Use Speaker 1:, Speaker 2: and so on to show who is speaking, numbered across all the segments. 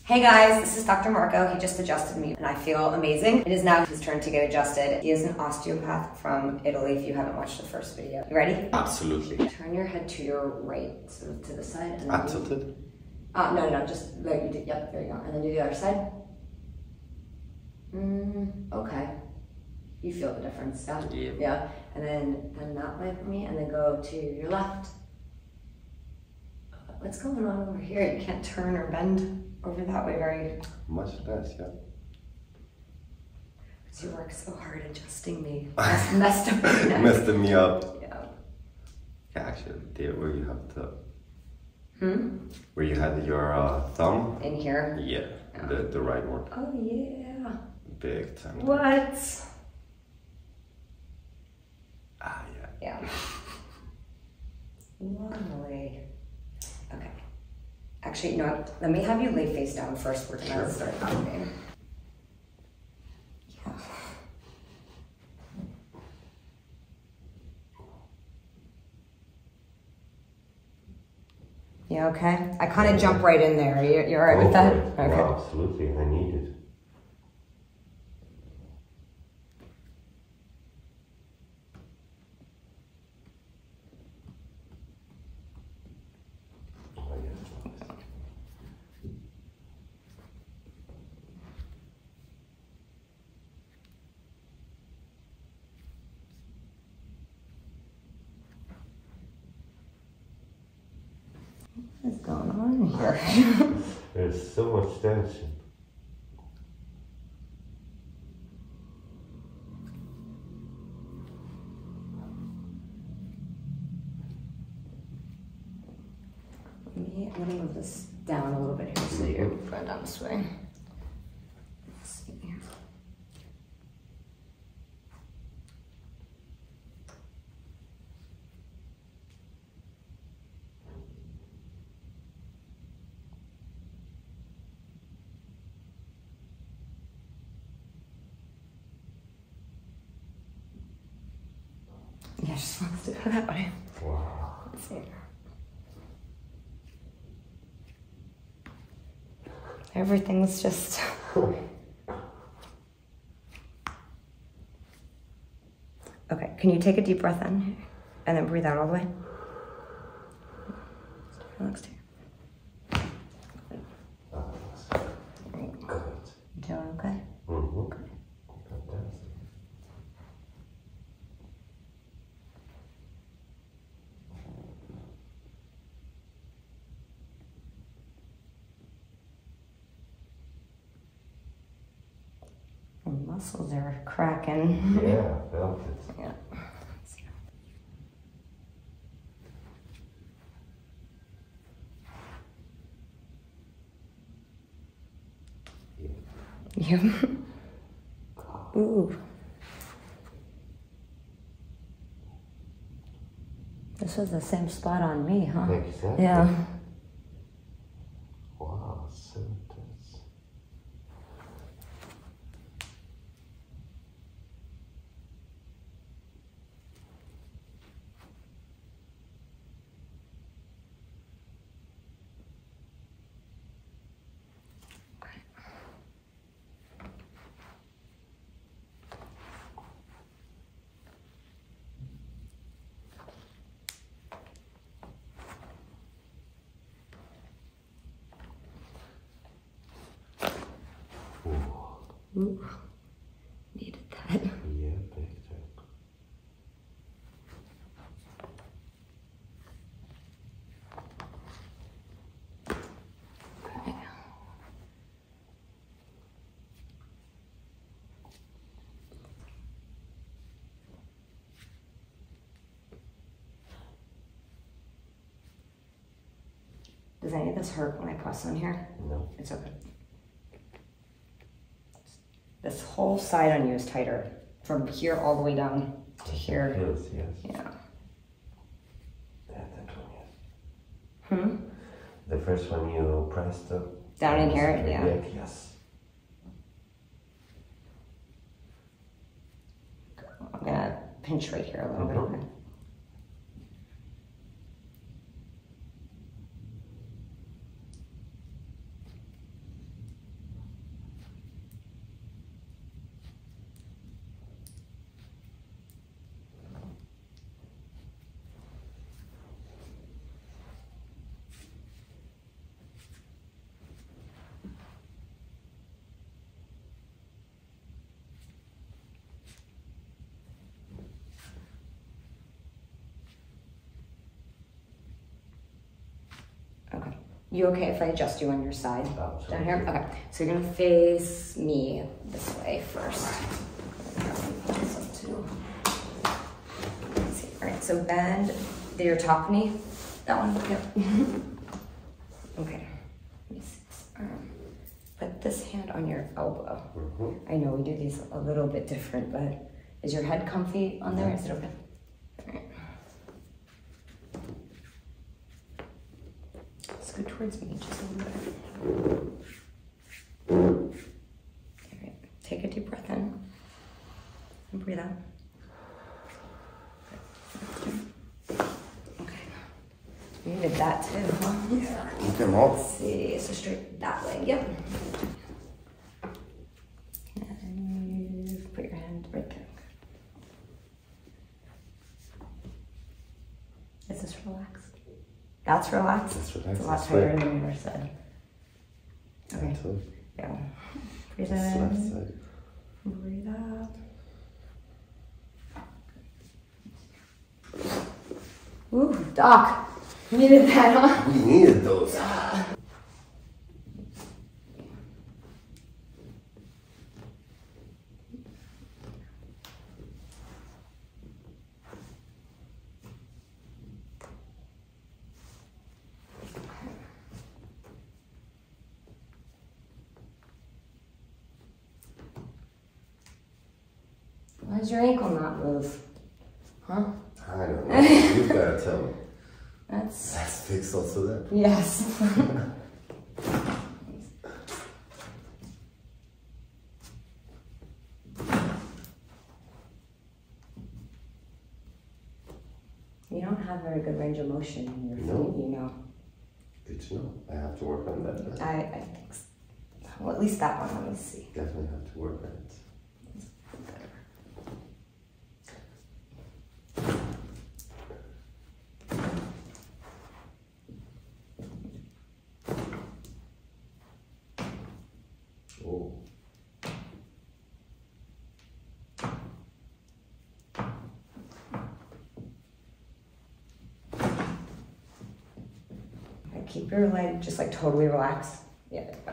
Speaker 1: Hey guys, this is Dr. Marco. He just adjusted me and I feel amazing. It is now his turn to get adjusted. He is an osteopath from Italy if you haven't watched the first video. You ready?
Speaker 2: Absolutely.
Speaker 1: Turn your head to your right, sort of to the side. And then
Speaker 2: Tilted?
Speaker 1: No, just there you do. Yep, there you go. And then do the other side. Okay. You feel the difference, yeah? Yeah. And then that way for me, and then go to your left. What's going on over here? You can't turn or bend over that way very
Speaker 2: much less, yeah.
Speaker 1: Because you work so hard adjusting me. Messed up your neck.
Speaker 2: Messed me up.
Speaker 1: Yeah.
Speaker 2: Yeah, actually, there where you have the... Where you had your thumb?
Speaker 1: In here?
Speaker 2: Yeah, the right one.
Speaker 1: Oh yeah.
Speaker 2: Big time.
Speaker 1: What?
Speaker 2: Ah, yeah.
Speaker 1: Yeah. Lovely. Okay. Actually, you know what? Let me have you lay face down first. We're gonna start moving. Yeah. You okay? I kind of jump right in there. You're all right with that?
Speaker 2: Okay. No, absolutely. I need it.
Speaker 1: What is going on here?
Speaker 2: There's so much tension.
Speaker 1: Let me move this down a little bit here so you're going down this way. Let's see here. Yeah, she just wants to go that way.
Speaker 2: Wow.
Speaker 1: Let's see. Everything's just... Okay, can you take a deep breath in and then breathe out all the way? Relax here. You doing okay?
Speaker 2: Mm-hmm.
Speaker 1: Muscles are cracking.
Speaker 2: Yeah, I felt it.
Speaker 1: Yeah. Yeah. Ooh. This was the same spot on me, huh?
Speaker 2: Exactly.
Speaker 1: Yeah.
Speaker 2: Wow, so intense.
Speaker 1: Ooh. Needed that.
Speaker 2: Yeah, big time.
Speaker 1: Okay. Does any of this hurt when I press on here?
Speaker 2: No.
Speaker 1: It's okay. This whole side on you is tighter. From here all the way down to here.
Speaker 2: Yes, yes.
Speaker 1: Yeah.
Speaker 2: That one, yes.
Speaker 1: Hmm?
Speaker 2: The first one you pressed
Speaker 1: Down in here? Yeah.
Speaker 2: Yes.
Speaker 1: I'm gonna pinch right here a little bit. You okay if I adjust you on your side?
Speaker 2: Absolutely.
Speaker 1: Down here? Okay. So you're gonna face me this way first. Let's see. All right, so bend your top knee. That one, yep. Okay. Let me see this arm. Put this hand on your elbow. I know we do these a little bit different, but is your head comfy on there? Is it okay? All right. Scoot towards me just a little bit. All right. Take a deep breath in and breathe out. Okay. You did that too, huh?
Speaker 2: Yeah. Keep them up.
Speaker 1: Let's see. So straight that leg. Yep. And put your hand right there. Is this relaxed? That's relaxed?
Speaker 2: That's relaxed.
Speaker 1: It's a lot tighter than you were said. Okay. Yeah. Breathe in. Breathe out. Ooh, Doc. You needed that, huh?
Speaker 2: We needed those.
Speaker 1: Why does your ankle not move? Huh?
Speaker 2: I don't know. You gotta tell me.
Speaker 1: That's
Speaker 2: fixed also then.
Speaker 1: Yes. You don't have very good range of motion in your feet, you know.
Speaker 2: Good to know. I have to work on that.
Speaker 1: I think so. Well, at least that one, let me see.
Speaker 2: Definitely have to work on it. Oh.
Speaker 1: Keep your leg just like totally relaxed. Yeah, there you go.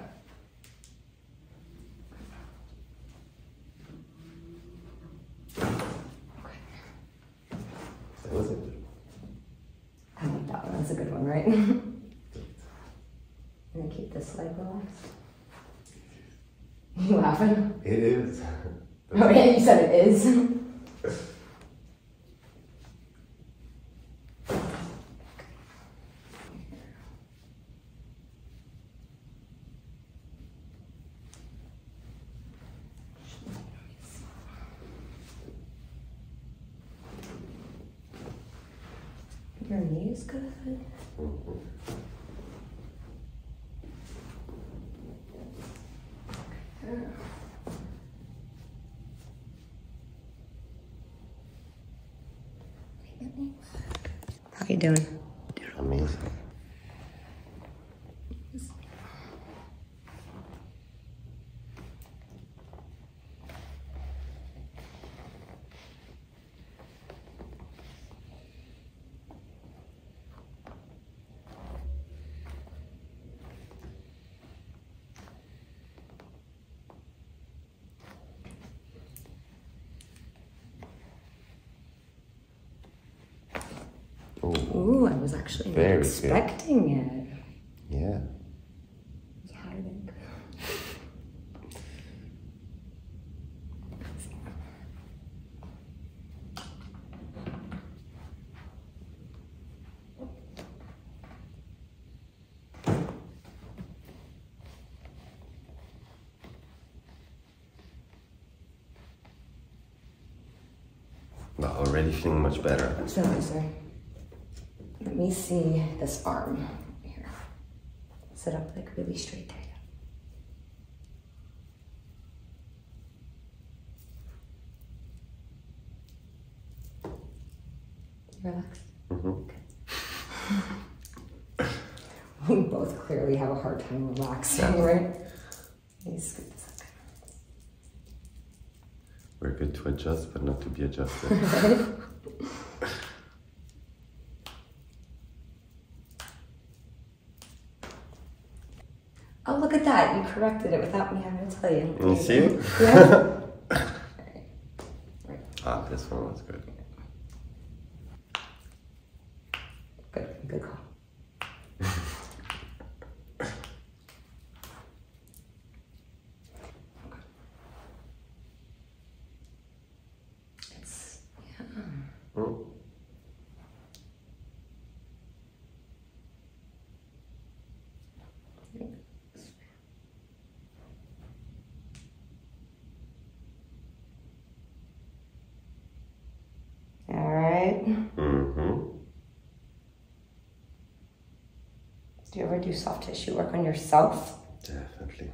Speaker 2: That was it.
Speaker 1: I like that one. That's a good one, right? And then keep this leg relaxed. You laughing?
Speaker 2: It is.
Speaker 1: Oh yeah, you said it is. Your knee is good. How you doing?
Speaker 2: Amazing.
Speaker 1: Ooh, I was actually not expecting it.
Speaker 2: Yeah.
Speaker 1: It's hiding.
Speaker 2: Well, already feeling much better.
Speaker 1: So, sir, let me see this arm here. Sit up like really straight there. Relax. We both clearly have a hard time relaxing, right? Let me scoot this up.
Speaker 2: We're good to adjust, but not to be adjusted.
Speaker 1: that. You corrected it without me having to tell you.
Speaker 2: You see?
Speaker 1: Yeah.
Speaker 2: Ah, this one was good.
Speaker 1: Good call. It's, yeah. All right. Do you ever do soft tissue work on yourself?
Speaker 2: Definitely.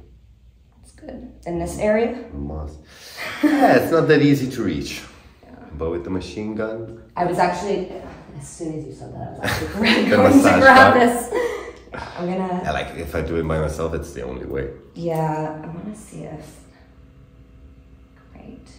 Speaker 1: That's good. In this area?
Speaker 2: Must. Yeah, it's not that easy to reach. Yeah. But with the machine gun.
Speaker 1: I was actually, as soon as you said that, I was actually going to grab this. I'm gonna.
Speaker 2: Yeah, like if I do it by myself, it's the only way.
Speaker 1: Yeah, I want to see if. Great.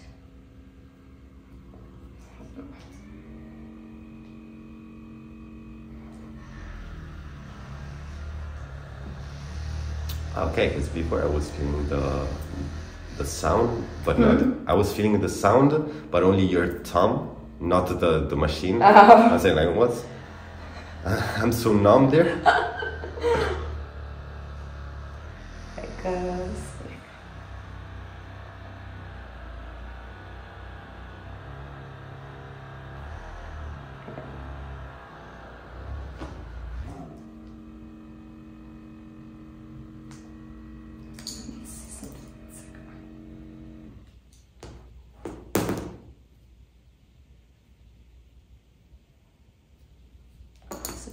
Speaker 2: Okay, because before I was feeling the sound, but not. I was feeling the sound, but only your thumb, not the machine. I was saying like, what? I'm so numb there.
Speaker 1: It goes.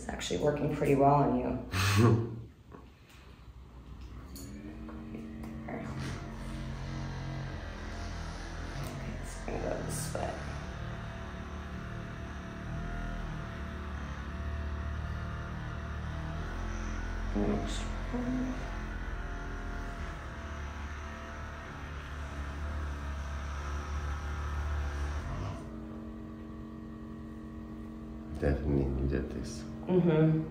Speaker 1: Actually working pretty well on you. Okay, it's gonna go this way. Next one.
Speaker 2: Definitely needed this.
Speaker 1: Mm-hmm.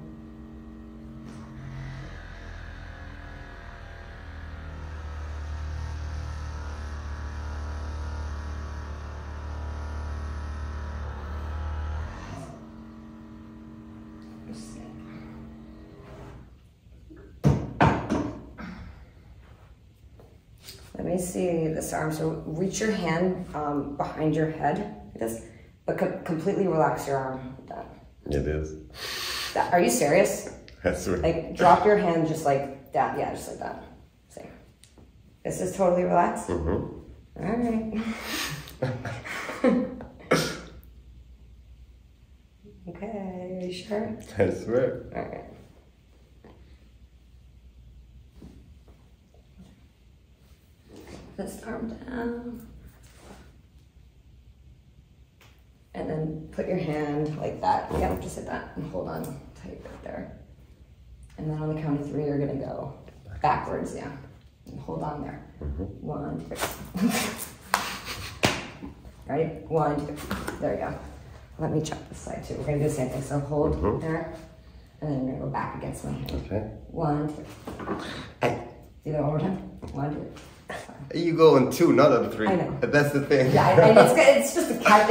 Speaker 1: Let me see this arm. So reach your hand behind your head like this, but completely relax your arm like that.
Speaker 2: It is.
Speaker 1: Are you serious?
Speaker 2: That's right.
Speaker 1: Like drop your hand just like that. Yeah, just like that. See. This is totally relaxed?
Speaker 2: Mm-hmm.
Speaker 1: All right. Okay, are you sure?
Speaker 2: That's right.
Speaker 1: All right. This arm down. And then put your hand like that. Yeah, just like that. And hold on tight right there. And then on the count of 3, you're gonna go backwards, yeah. And hold on there. 1, 2. Ready? 1, 2. There you go. Let me check this side too. We're gonna do the same thing. So hold there. And then you're gonna go back against my hand.
Speaker 2: Okay.
Speaker 1: 1, 2. Do that one more time. 1, 2.
Speaker 2: You go on 2, not on 3.
Speaker 1: I know.
Speaker 2: That's the thing.
Speaker 1: Yeah, and it's just a cat.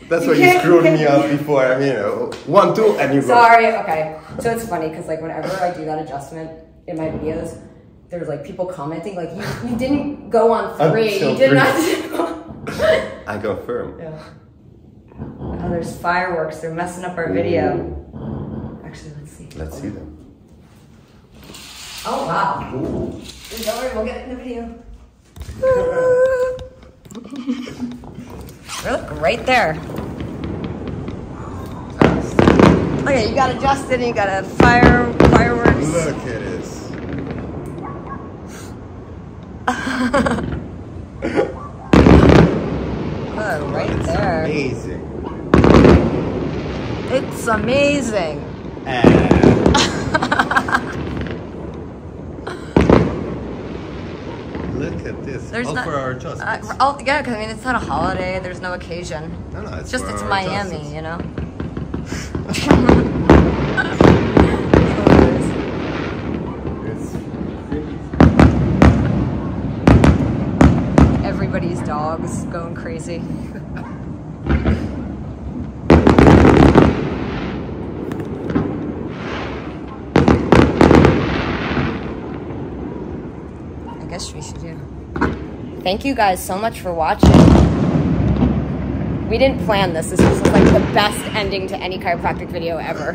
Speaker 2: That's why you screwed me up before. I mean, 1, 2, and you go.
Speaker 1: Sorry. Okay. So it's funny because like whenever I do that adjustment in my videos, there's like people commenting like you didn't go on 3.
Speaker 2: Until
Speaker 1: you did
Speaker 2: 3.
Speaker 1: not.
Speaker 2: I confirm.
Speaker 1: Yeah. Oh, there's fireworks. They're messing up our video. Actually, let's see.
Speaker 2: Let's see them.
Speaker 1: Oh wow. Ooh. Don't worry, we'll get it in the video. Look, right there. Okay, you got adjusted and you got a fireworks.
Speaker 2: Look at this.
Speaker 1: Oh, right there.
Speaker 2: Amazing.
Speaker 1: It's amazing.
Speaker 2: Look at this.
Speaker 1: There's
Speaker 2: all
Speaker 1: not,
Speaker 2: for our adjustments.
Speaker 1: Yeah, because I mean, it's not a holiday. There's no occasion.
Speaker 2: No, it's
Speaker 1: just
Speaker 2: for
Speaker 1: it's
Speaker 2: our
Speaker 1: Miami,
Speaker 2: adjustments.
Speaker 1: you know.
Speaker 2: It's crazy.
Speaker 1: everybody's dogs going crazy. I guess we should do. Thank you guys so much for watching. We didn't plan this. This was like the best ending to any chiropractic video ever.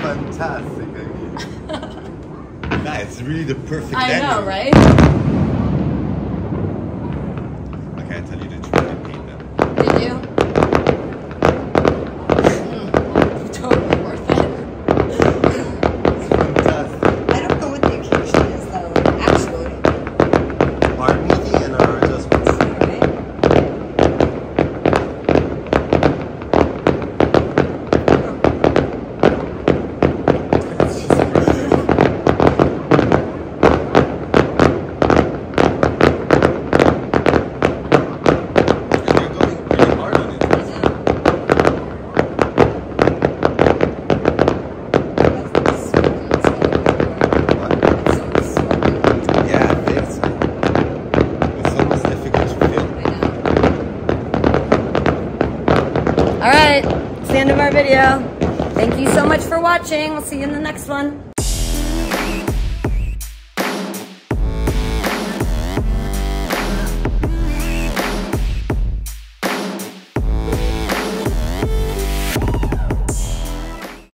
Speaker 2: Fantastic. Nah, it's really the perfect ending.
Speaker 1: I know, right?
Speaker 2: Okay, I tell you the truth, I paid them.
Speaker 1: Did you? Totally worth it.
Speaker 2: It's fantastic.
Speaker 1: I don't know what the occasion is though, actually.
Speaker 2: Our meeting and our adjustments.
Speaker 1: Alright, it's the end of our video. Thank you so much for watching. We'll see you in the next one.